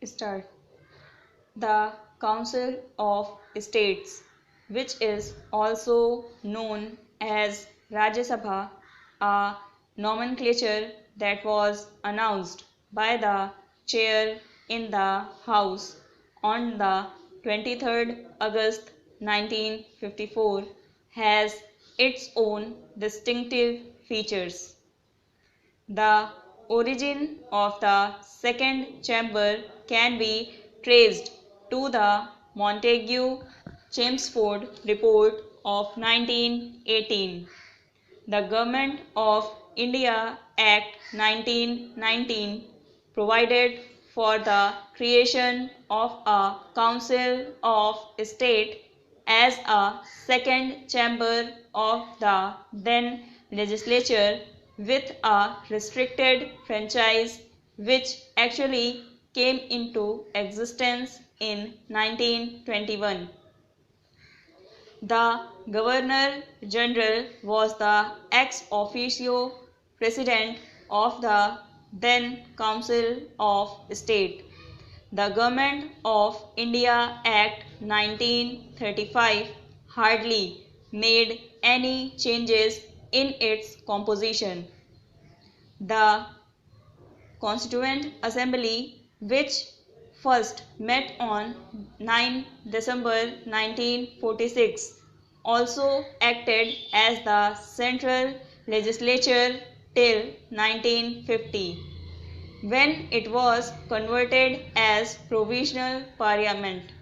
Start. The Council of States, which is also known as Rajya Sabha, a nomenclature that was announced by the chair in the House on the 23rd August 1954, has its own distinctive features. The origin of the second chamber can be traced to the Montagu-Chelmsford Report of 1918, the Government of India Act 1919 provided for the creation of a Council of State as a second chamber of the then legislature with a restricted franchise, which actually came into existence in 1921. The Governor General was the ex officio president of the then Council of State. The Government of India Act 1935 hardly made any changes in its composition. The Constituent Assembly, which first met on 9 December 1946, also acted as the central legislature till 1950, when it was converted as provisional parliament.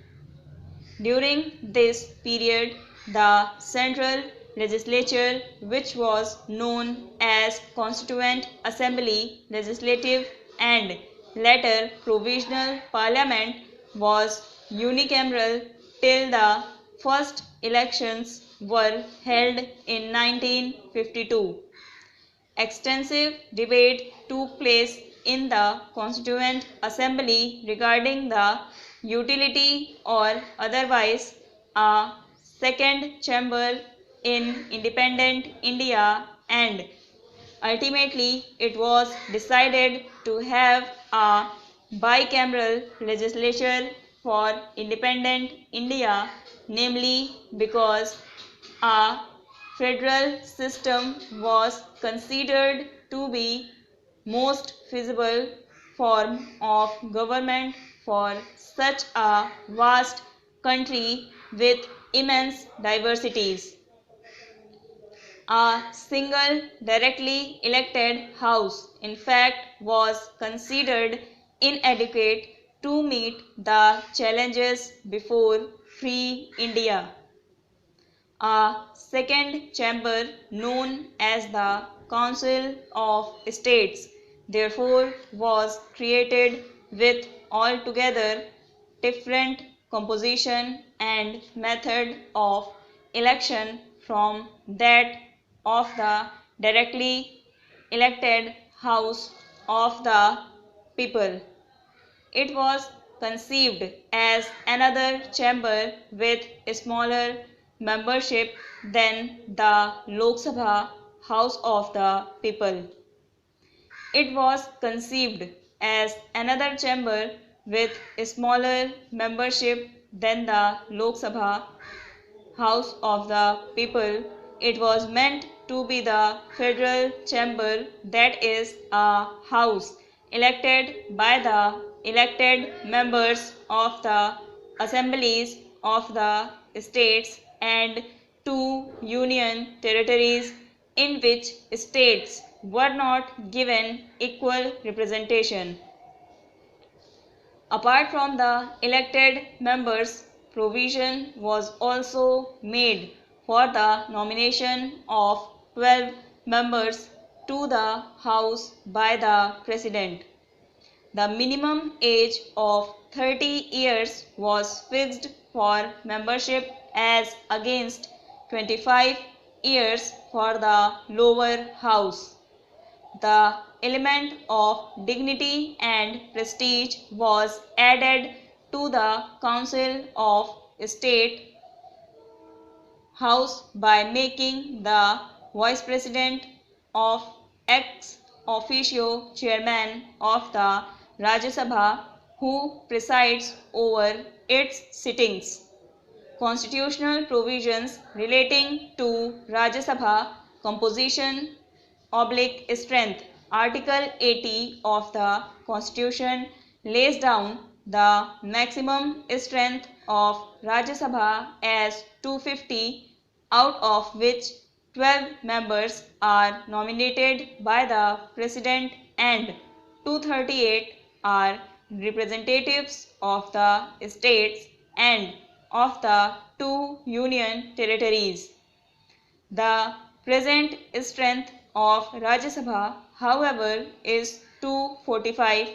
During this period, the central legislature, which was known as Constituent Assembly, Legislative and later Provisional Parliament, was unicameral till the first elections were held in 1952. Extensive debate took place in the Constituent Assembly regarding the utility or otherwise a second chamber in independent India, and ultimately it was decided to have a bicameral legislature for independent India, namely because a federal system was considered to be most feasible form of government for such a vast country with immense diversities. A single directly elected house, in fact, was considered inadequate to meet the challenges before free India. A second chamber, known as the Council of States, therefore was created with altogether different composition and method of election from that of the directly elected House of the People. It was conceived as another chamber with smaller membership than the Lok Sabha, House of the People. It was conceived as another chamber with smaller membership than the Lok Sabha, House of the People. It was meant to be the federal chamber, that is, a house elected by the elected members of the assemblies of the states and two union territories in which states were not given equal representation. Apart from the elected members, provision was also made for the nomination of 12 members to the House by the President. The minimum age of 30 years was fixed for membership as against 25 years for the lower house. The element of dignity and prestige was added to the Council of State House by making the Vice President of ex officio chairman of the Rajya Sabha who presides over its sittings. Constitutional provisions relating to Rajya Sabha composition / strength. Article 80 of the Constitution lays down the maximum strength of Rajya Sabha as 250, out of which 12 members are nominated by the President and 238 are representatives of the states and of the two union territories. The present strength of Rajya Sabha, however, is 245,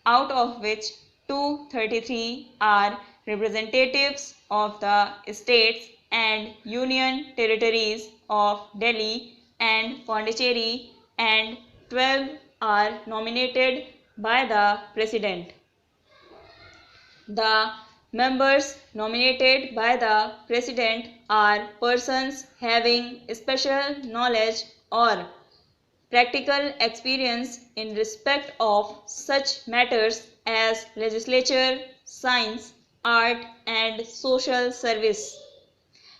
out of which 233 are representatives of the states and union territories of Delhi and Pondicherry, and 12 are nominated by the President. The members nominated by the President are persons having special knowledge or practical experience in respect of such matters as legislature, science, art, and social service.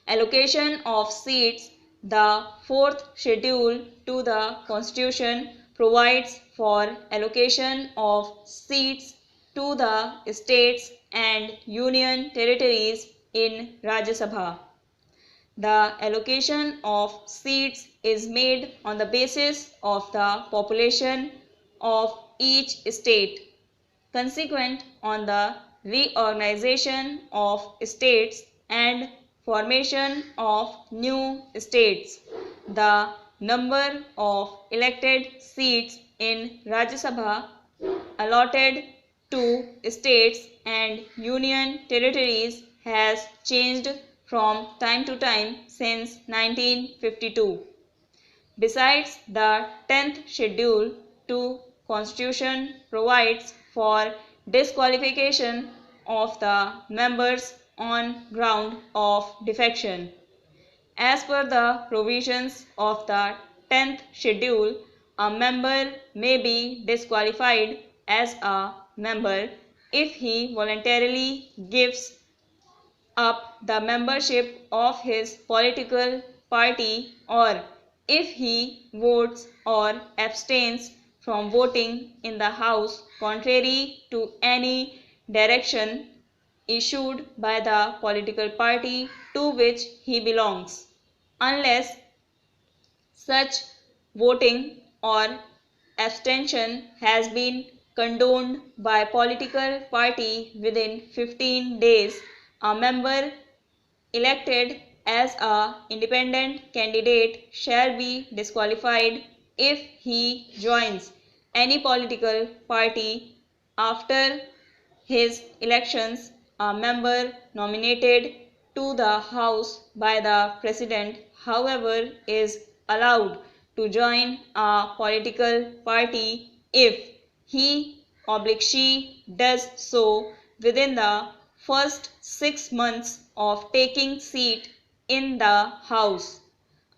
Allocation of seats. The fourth schedule to the Constitution provides for allocation of seats to the states and union territories in Rajya Sabha. The allocation of seats is made on the basis of the population of each state. Consequent on the reorganization of states and formation of new states, the number of elected seats in Rajya Sabha allotted to states and union territories has changed from time to time since 1952. Besides, the 10th schedule to Constitution provides for disqualification of the members on ground of defection. As per the provisions of the 10th schedule, a member may be disqualified as a member if he voluntarily gives up the membership of his political party or if he votes or abstains from voting in the House contrary to any direction issued by the political party to which he belongs, unless such voting or abstention has been condoned by political party within 15 days. A member elected as an independent candidate shall be disqualified if he joins any political party after his elections. A member nominated to the House by the President, however, is allowed to join a political party if he/she does so within the first 6 months of taking seat in the House.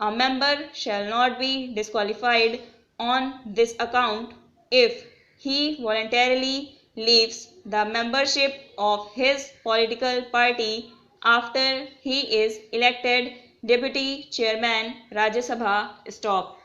A member shall not be disqualified on this account if he voluntarily leaves the membership of his political party after he is elected Deputy Chairman Rajya Sabha. Stop.